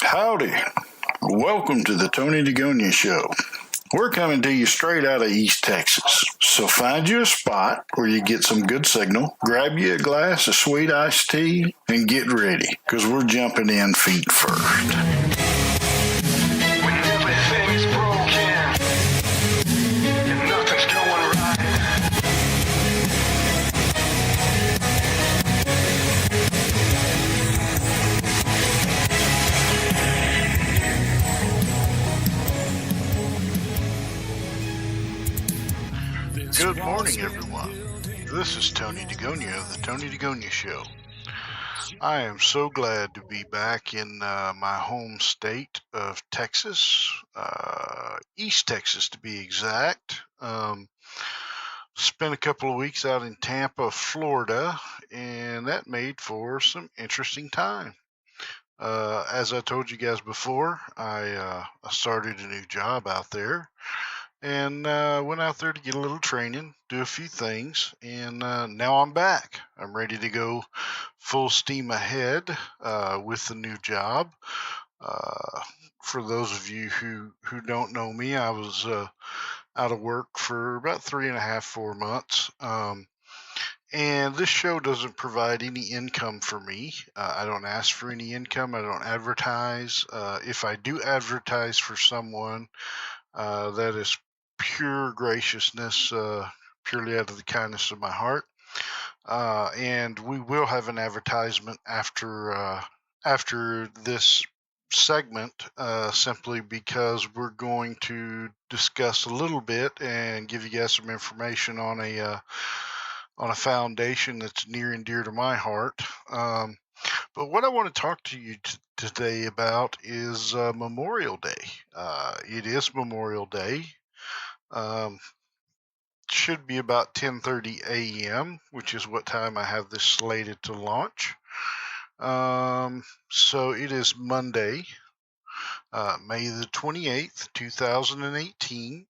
Howdy. Welcome to the Tony DeGonia Show. We're coming to you straight out of East Texas. So find you a spot where you get some good signal, grab you a glass of sweet iced tea, and get ready, because we're jumping in feet first. When everything's broken and nothing's going right. Good morning, everyone. This is Tony DeGonia of the Tony DeGonia Show. I am so glad to be back in my home state of Texas, East Texas to be exact. Spent a couple of weeks out in Tampa, Florida, and that made for some interesting time. As I told you guys before, I started a new job out there, and went out there to get a little training, do a few things, and now I'm back. I'm ready to go full steam ahead with the new job. For those of you who don't know me, I was out of work for about 3.5, 4 months. And this show doesn't provide any income for me. I don't ask for any income. I don't advertise. If I do advertise for someone, that is pure graciousness, purely out of the kindness of my heart. And we will have an advertisement after this segment, simply because we're going to discuss a little bit and give you guys some information on a foundation that's near and dear to my heart. But what I want to talk to you today about is Memorial Day. It is Memorial Day. Should be about 10:30 a.m., which is what time I have this slated to launch. So it is Monday, May the 28th, 2018,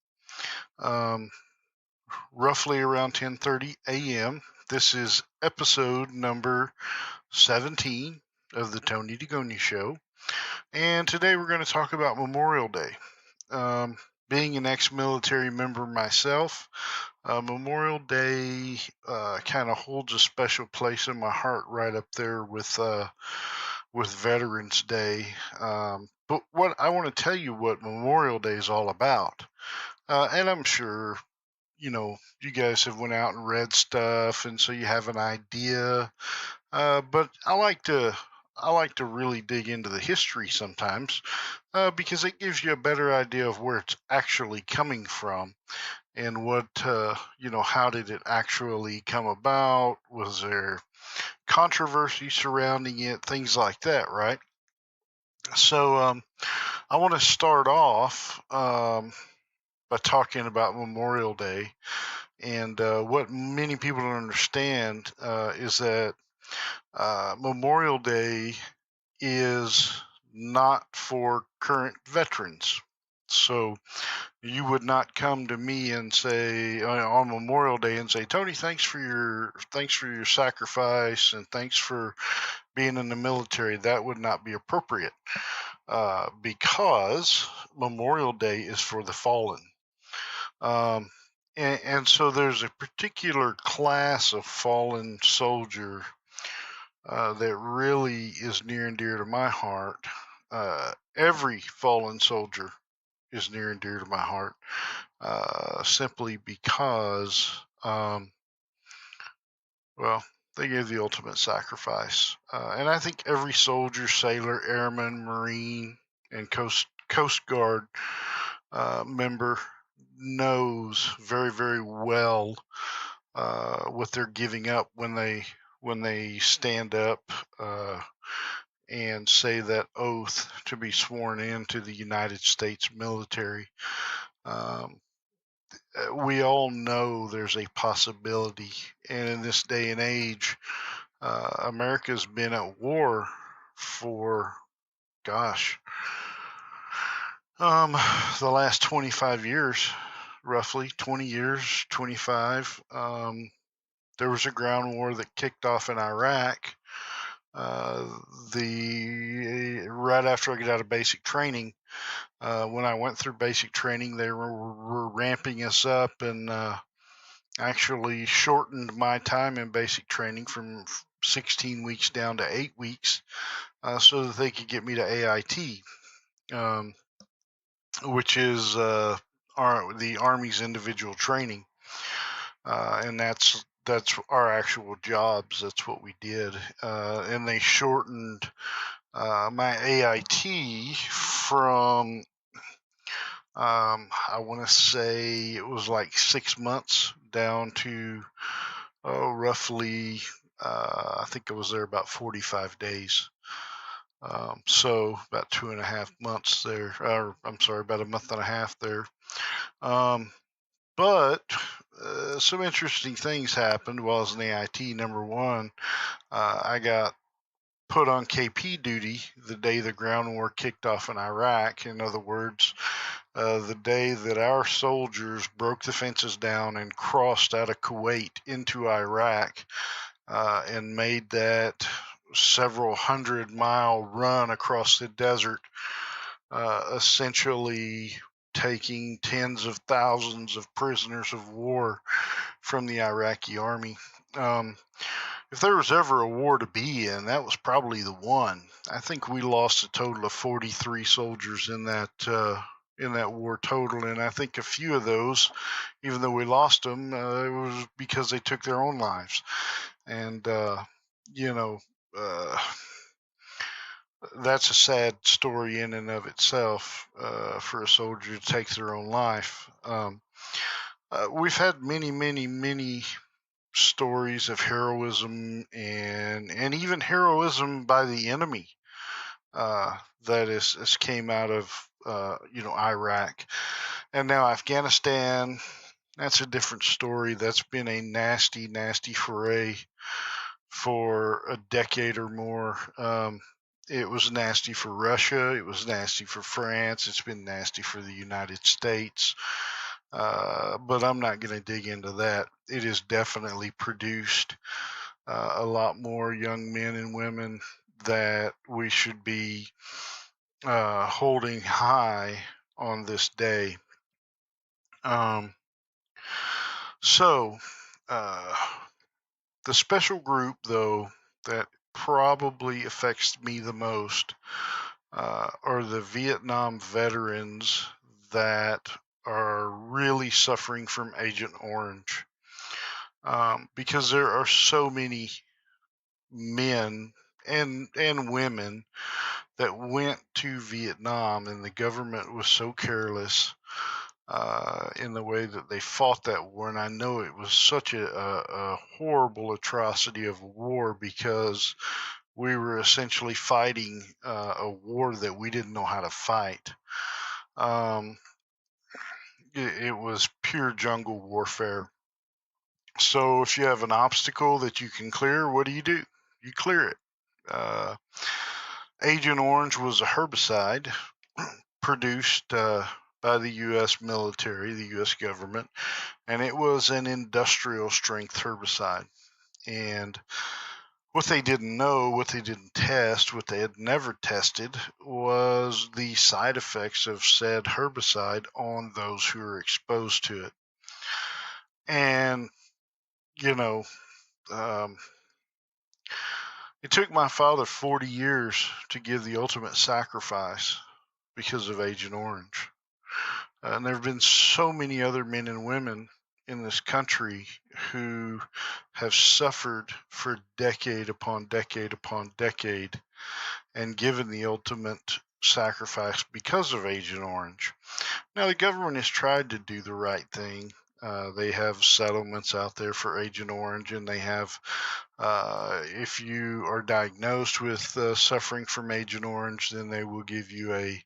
roughly around 10:30 a.m. This is episode number 17 of the Tony DeGonia Show, and today we're going to talk about Memorial Day. Being an ex-military member myself, Memorial Day kind of holds a special place in my heart, right up there with Veterans Day. But what I want to tell you what Memorial Day is all about, and I'm sure you guys have went out and read stuff, and so you have an idea. But I like to really dig into the history sometimes, because it gives you a better idea of where it's actually coming from, and what how did it actually come about? Was there controversy surrounding it? Things like that, right? So I want to start off by talking about Memorial Day, and what many people don't understand is that Memorial Day is not for current veterans. So you would not come to me and say on Memorial Day and say, Tony, thanks for your sacrifice and thanks for being in the military. That would not be appropriate, because Memorial Day is for the fallen. And so there's a particular class of fallen soldier that really is near and dear to my heart. Every fallen soldier is near and dear to my heart, simply because, they gave the ultimate sacrifice. And I think every soldier, sailor, airman, Marine, and Coast Guard member knows very, very well what they're giving up when they stand up and say that oath to be sworn into the United States military. We all know there's a possibility, and in this day and age, America's been at war for, the last 25 years, roughly 20 years, 25. There was a ground war that kicked off in Iraq Right after I got out of basic training, when I went through basic training, they were ramping us up and actually shortened my time in basic training from 16 weeks down to 8 weeks, so that they could get me to AIT, which is the Army's individual training, and that's our actual jobs. That's what we did, and they shortened my AIT from I want to say it was like 6 months down to roughly I think I was there about 45 days. So about 2.5 months there, or I'm sorry, about a month and a half there. But some interesting things happened while I was in AIT. Number one, I got put on KP duty the day the ground war kicked off in Iraq. In other words, the day that our soldiers broke the fences down and crossed out of Kuwait into Iraq, and made that several 100-mile run across the desert, essentially taking tens of thousands of prisoners of war from the Iraqi army. If there was ever a war to be in, that was probably the one. I think we lost a total of 43 soldiers in that war total, and I think a few of those, even though we lost them, it was because they took their own lives. And you know, that's a sad story in and of itself, for a soldier to take their own life. We've had many stories of heroism and even heroism by the enemy, that has came out of Iraq, and now Afghanistan. That's a different story. That's been a nasty foray for a decade or more. It was nasty for Russia. It was nasty for France. It's been nasty for the United States. But I'm not going to dig into that. It has definitely produced a lot more young men and women that we should be holding high on this day. So, the special group, though, that probably affects me the most are the Vietnam veterans that are really suffering from Agent Orange, because there are so many men and women that went to Vietnam, and the government was so careless in the way that they fought that war. And I know it was such a horrible atrocity of war, because we were essentially fighting a war that we didn't know how to fight. It was pure jungle warfare. So if you have an obstacle that you can clear, what do? You clear it. Agent Orange was a herbicide produced by the U.S. military, the U.S. government, and it was an industrial strength herbicide. And what they didn't know, what they didn't test, what they had never tested, was the side effects of said herbicide on those who are exposed to it. And, it took my father 40 years to give the ultimate sacrifice because of Agent Orange. And there have been so many other men and women in this country who have suffered for decade upon decade upon decade and given the ultimate sacrifice because of Agent Orange. Now, the government has tried to do the right thing. They have settlements out there for Agent Orange, and they have, if you are diagnosed with suffering from Agent Orange, then they will give you a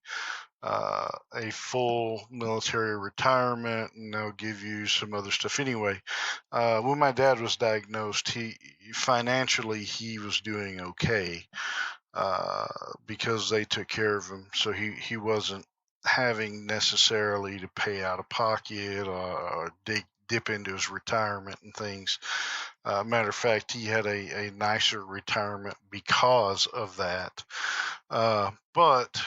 full military retirement, and they'll give you some other stuff. Anyway, when my dad was diagnosed, he was doing okay, because they took care of him, so he wasn't having necessarily to pay out of pocket or dip into his retirement and things. Matter of fact, he had a nicer retirement because of that. But,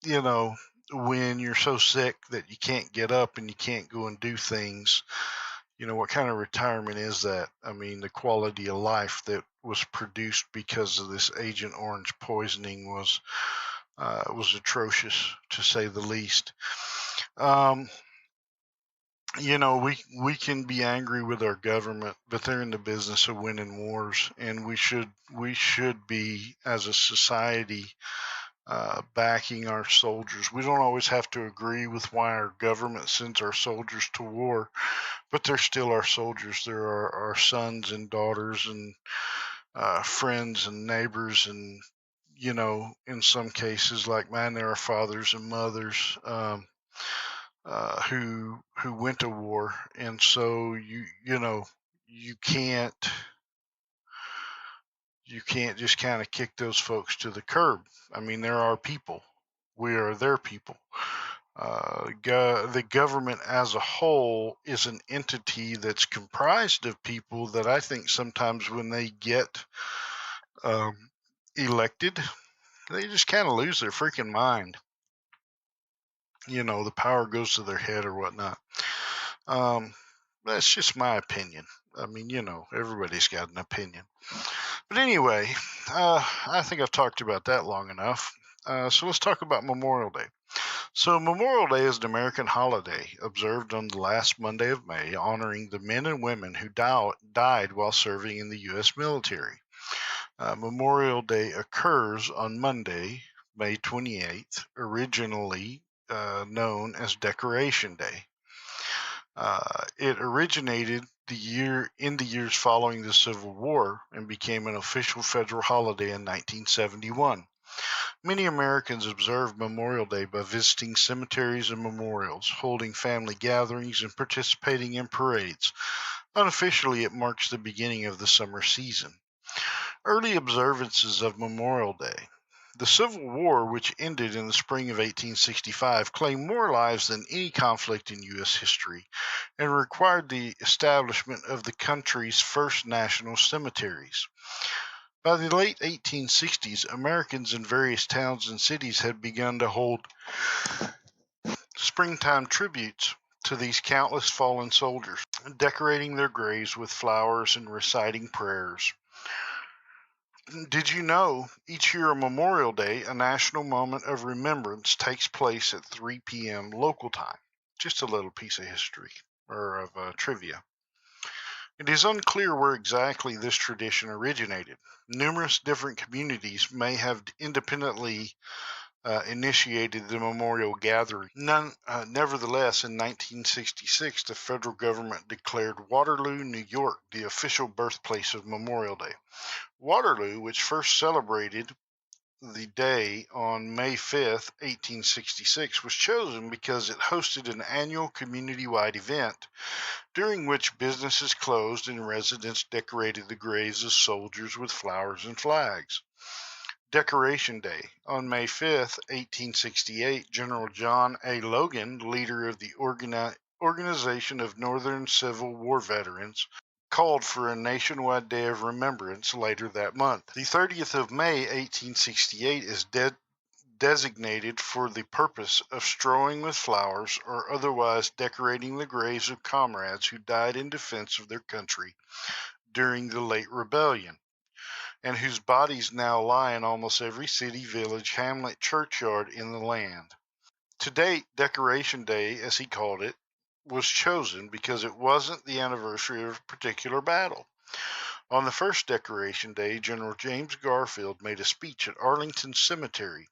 you know, when you're so sick that you can't get up and you can't go and do things, what kind of retirement is that? I mean, the quality of life that was produced because of this Agent Orange poisoning was atrocious, to say the least. We can be angry with our government, but they're in the business of winning wars, and we should be, as a society, backing our soldiers. We don't always have to agree with why our government sends our soldiers to war, but they're still our soldiers. They're our sons and daughters and friends and neighbors, and in some cases, like mine, they're our fathers and mothers. Who went to war, and so you can't just kind of kick those folks to the curb. I mean, they're our people. We are their people. The government as a whole is an entity that's comprised of people that I think sometimes when they get elected, they just kind of lose their freaking mind. The power goes to their head or whatnot. That's just my opinion. I mean, everybody's got an opinion. But anyway, I think I've talked about that long enough. So let's talk about Memorial Day. So Memorial Day is an American holiday observed on the last Monday of May, honoring the men and women who died while serving in the U.S. military. Memorial Day occurs on Monday, May 28th, originally known as Decoration Day. It originated in the years following the Civil War and became an official federal holiday in 1971. Many Americans observe Memorial Day by visiting cemeteries and memorials, holding family gatherings, and participating in parades. Unofficially, it marks the beginning of the summer season. Early observances of Memorial Day. The Civil War, which ended in the spring of 1865, claimed more lives than any conflict in U.S. history and required the establishment of the country's first national cemeteries. By the late 1860s, Americans in various towns and cities had begun to hold springtime tributes to these countless fallen soldiers, decorating their graves with flowers and reciting prayers. Did you know each year on Memorial Day, a national moment of remembrance takes place at 3 p.m. local time? Just a little piece of history or of trivia. It is unclear where exactly this tradition originated. Numerous different communities may have independently initiated the memorial gathering. Nevertheless, in 1966, the federal government declared Waterloo, New York, the official birthplace of Memorial Day. Waterloo, which first celebrated the day on May 5th, 1866, was chosen because it hosted an annual community-wide event during which businesses closed and residents decorated the graves of soldiers with flowers and flags. Decoration Day. On May 5th, 1868, General John A. Logan, leader of the Organization of Northern Civil War Veterans, called for a nationwide day of remembrance later that month. The 30th of May, 1868 is designated for the purpose of strowing with flowers or otherwise decorating the graves of comrades who died in defense of their country during the late rebellion, and whose bodies now lie in almost every city, village, hamlet, churchyard in the land. To date, Decoration Day, as he called it, was chosen because it wasn't the anniversary of a particular battle. On the first Decoration Day, General James Garfield made a speech at Arlington Cemetery,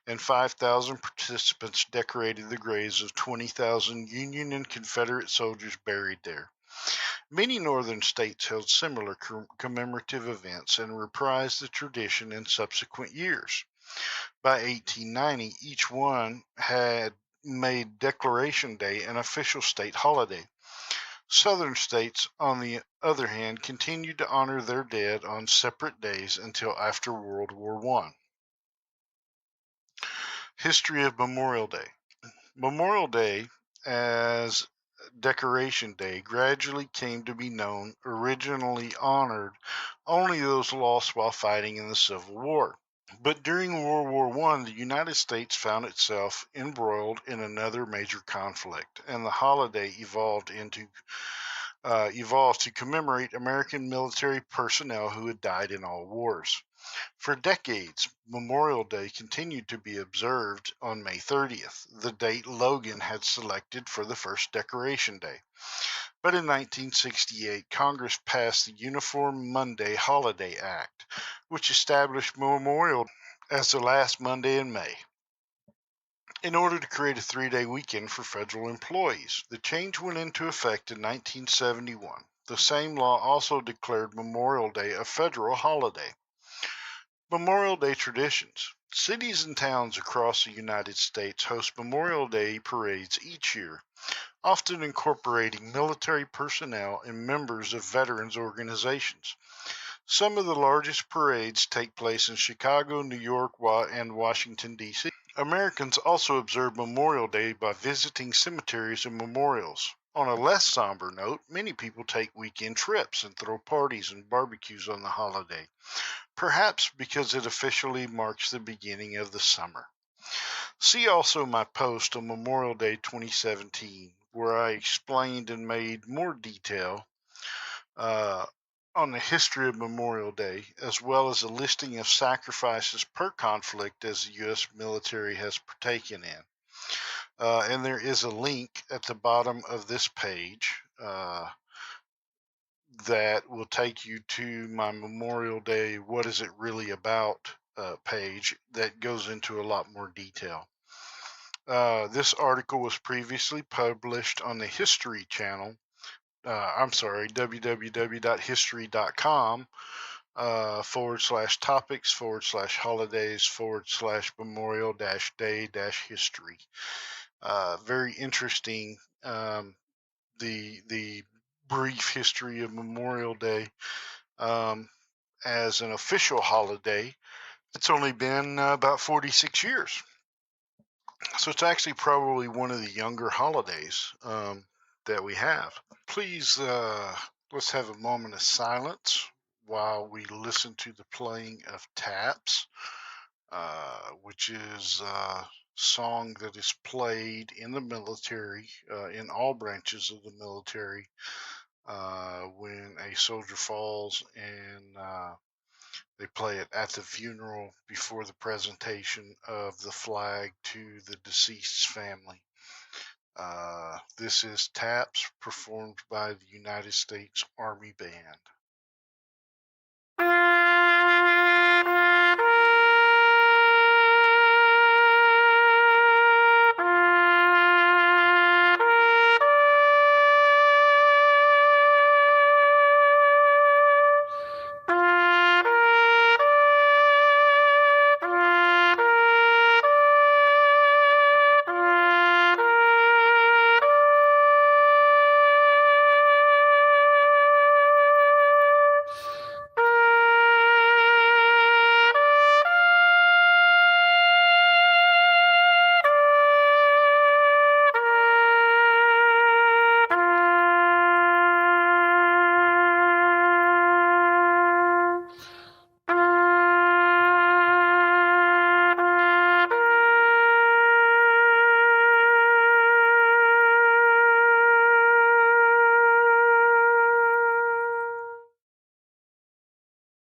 and 5,000 participants decorated the graves of 20,000 Union and Confederate soldiers buried there. Many northern states held similar commemorative events and reprised the tradition in subsequent years. By 1890, each one had made Declaration Day an official state holiday. Southern states, on the other hand, continued to honor their dead on separate days until after World War I. History of Memorial Day. Memorial Day, as Decoration Day gradually came to be known, originally honored only those lost while fighting in the Civil War. But during World War I, the United States found itself embroiled in another major conflict, and the holiday evolved to commemorate American military personnel who had died in all wars. For decades, Memorial Day continued to be observed on May 30th, the date Logan had selected for the first Decoration Day. But in 1968, Congress passed the Uniform Monday Holiday Act, which established Memorial as the last Monday in May, in order to create a 3-day weekend for federal employees. The change went into effect in 1971. The same law also declared Memorial Day a federal holiday. Memorial Day traditions. Cities and towns across the United States host Memorial Day parades each year, often incorporating military personnel and members of veterans organizations. Some of the largest parades take place in Chicago, New York, and Washington, D.C. Americans also observe Memorial Day by visiting cemeteries and memorials. On a less somber note, many people take weekend trips and throw parties and barbecues on the holiday, perhaps because it officially marks the beginning of the summer. See also my post on Memorial Day 2017, where I explained and made more detail on the history of Memorial Day, as well as a listing of sacrifices per conflict as the U.S. military has partaken in. And there is a link at the bottom of this page that will take you to my Memorial Day What Is It Really About page that goes into a lot more detail. This article was previously published on the History Channel. www.history.com /topics/holidays/Memorial-Day-history. Very interesting. The brief history of Memorial Day as an official holiday. It's only been about 46 years. So it's actually probably one of the younger holidays that we have. Please, let's have a moment of silence while we listen to the playing of taps, which is a song that is played in the military, in all branches of the military, when a soldier falls, and they play it at the funeral before the presentation of the flag to the deceased's family. This is Taps, performed by the United States Army Band.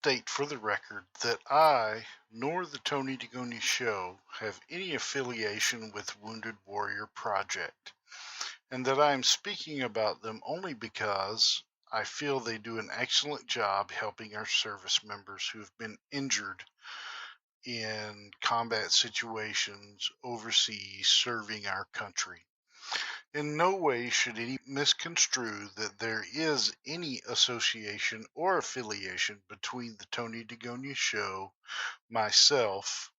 State for the record that I nor the Tony Degoni Show have any affiliation with Wounded Warrior Project, and that I am speaking about them only because I feel they do an excellent job helping our service members who have been injured in combat situations overseas serving our country. In no way should any misconstrue that there is any association or affiliation between the Tony Degoni Show, myself,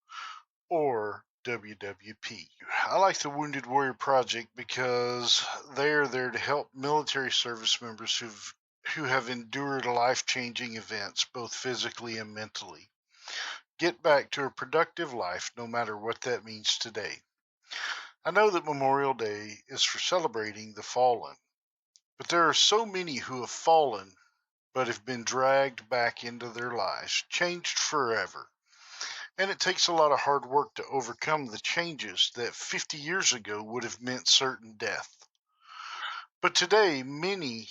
or WWP. I like the Wounded Warrior Project because they are there to help military service members who have endured life-changing events, both physically and mentally, get back to a productive life, no matter what that means today. I know that Memorial Day is for celebrating the fallen, but there are so many who have fallen but have been dragged back into their lives, changed forever. And it takes a lot of hard work to overcome the changes that 50 years ago would have meant certain death. But today, many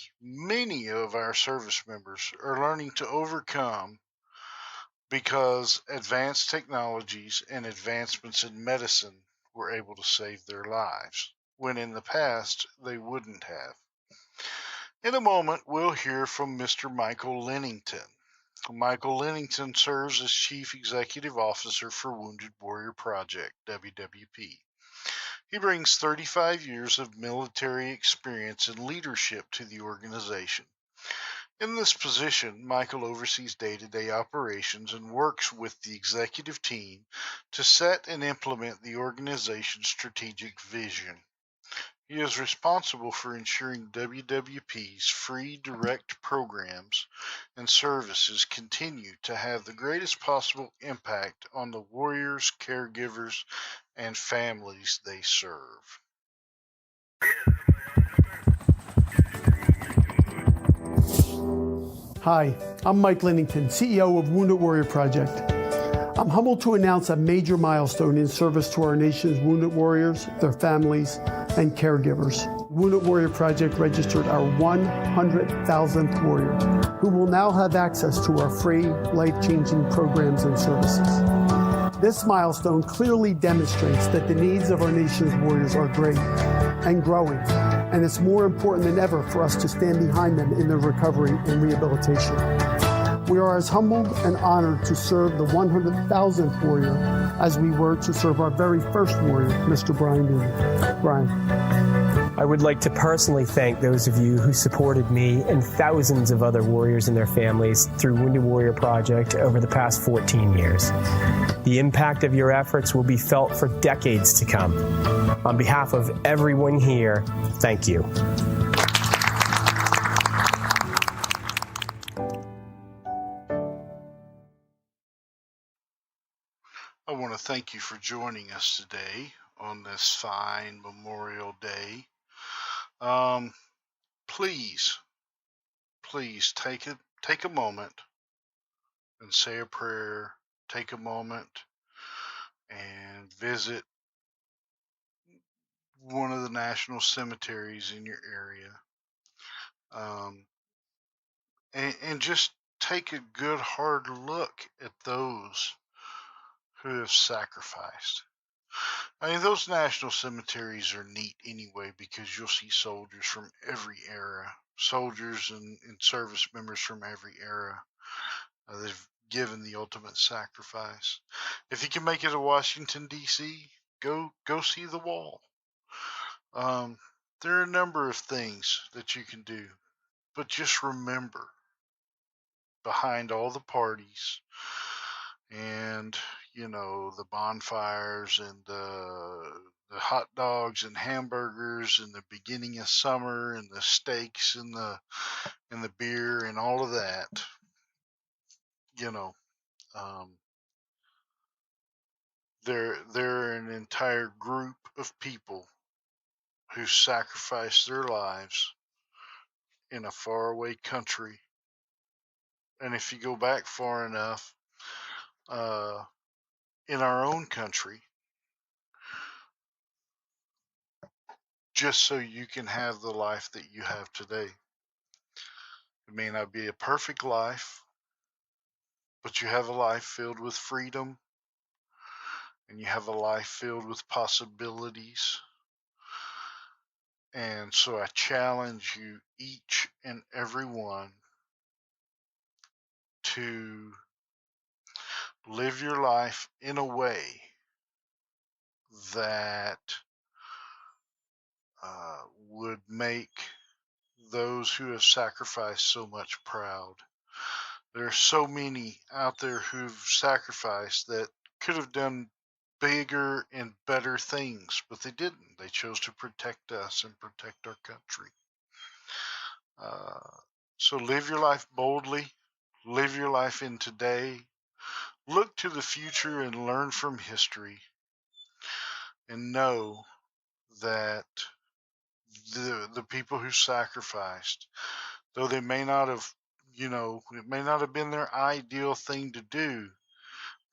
of our service members are learning to overcome because advanced technologies and advancements in medicine were able to save their lives, when in the past they wouldn't have. In a moment, we'll hear from Mr. Michael Lennington. Michael Lennington serves as Chief Executive Officer for Wounded Warrior Project, WWP. He brings 35 years of military experience and leadership to the organization. In this position, Michael oversees day-to-day operations and works with the executive team to set and implement the organization's strategic vision. He is responsible for ensuring WWP's free direct programs and services continue to have the greatest possible impact on the warriors, caregivers, and families they serve. Hi, I'm Mike Lennington, CEO of Wounded Warrior Project. I'm humbled to announce a major milestone in service to our nation's wounded warriors, their families, and caregivers. Wounded Warrior Project registered our 100,000th warrior, who will now have access to our free, life-changing programs and services. This milestone clearly demonstrates that the needs of our nation's warriors are great and growing, and it's more important than ever for us to stand behind them in their recovery and rehabilitation. We are as humbled and honored to serve the 100,000th warrior as we were to serve our very first warrior, Mr. Brian Mooney. Brian. I would like to personally thank those of you who supported me and thousands of other warriors and their families through Wounded Warrior Project over the past 14 years. The impact of your efforts will be felt for decades to come. On behalf of everyone here, thank you. I want to thank you for joining us today on this fine Memorial Day. Please take a moment and say a prayer. Take a moment and visit one of the national cemeteries in your area, and just take a good hard look at those who have sacrificed. I mean, those national cemeteries are neat anyway because you'll see soldiers from every era, soldiers and service members from every era. They've given the ultimate sacrifice. If you can make it to Washington, D.C., go see the wall. There are a number of things that you can do, but just remember, behind all the parties and the bonfires and the hot dogs and hamburgers and the beginning of summer and the steaks and the beer and all of that, there are an entire group of people who sacrificed their lives in a faraway country. And if you go back far enough, in our own country, just so you can have the life that you have today. It may not be a perfect life, but you have a life filled with freedom, and you have a life filled with possibilities. And so I challenge you, each and every one, to live your life in a way that would make those who have sacrificed so much proud. There are so many out there who've sacrificed that could have done bigger and better things, but they didn't. They chose to protect us and protect our country. So live your life boldly. Live your life in today. Look to the future and learn from history. And know that the people who sacrificed, though they may not have, it may not have been their ideal thing to do,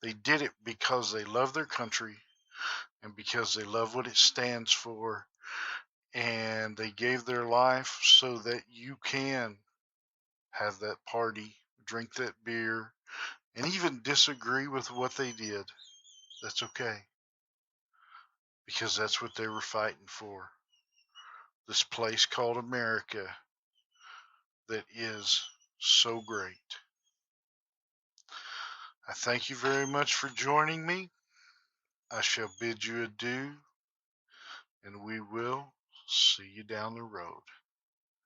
they did it because they love their country and because they love what it stands for, and they gave their life so that you can have that party, drink that beer, and even disagree with what they did. That's okay, because that's what they were fighting for. This place called America that is so great. I thank you very much for joining me. I shall bid you adieu, and we will see you down the road.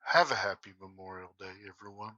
Have a happy Memorial Day, everyone.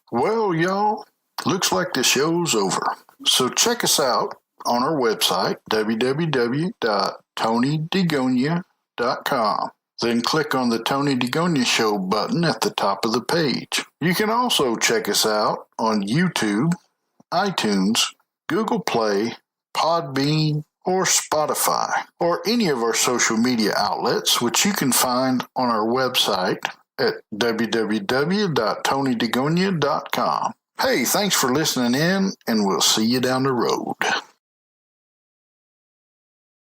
Well, y'all, looks like the show's over. So check us out on our website, www.tonydegonia.com. Then click on the Tony DeGonia Show button at the top of the page. You can also check us out on YouTube, iTunes, Google Play, Podbean, or Spotify, or any of our social media outlets, which you can find on our website at www.tonydegonia.com. Hey, thanks for listening in, and we'll see you down the road.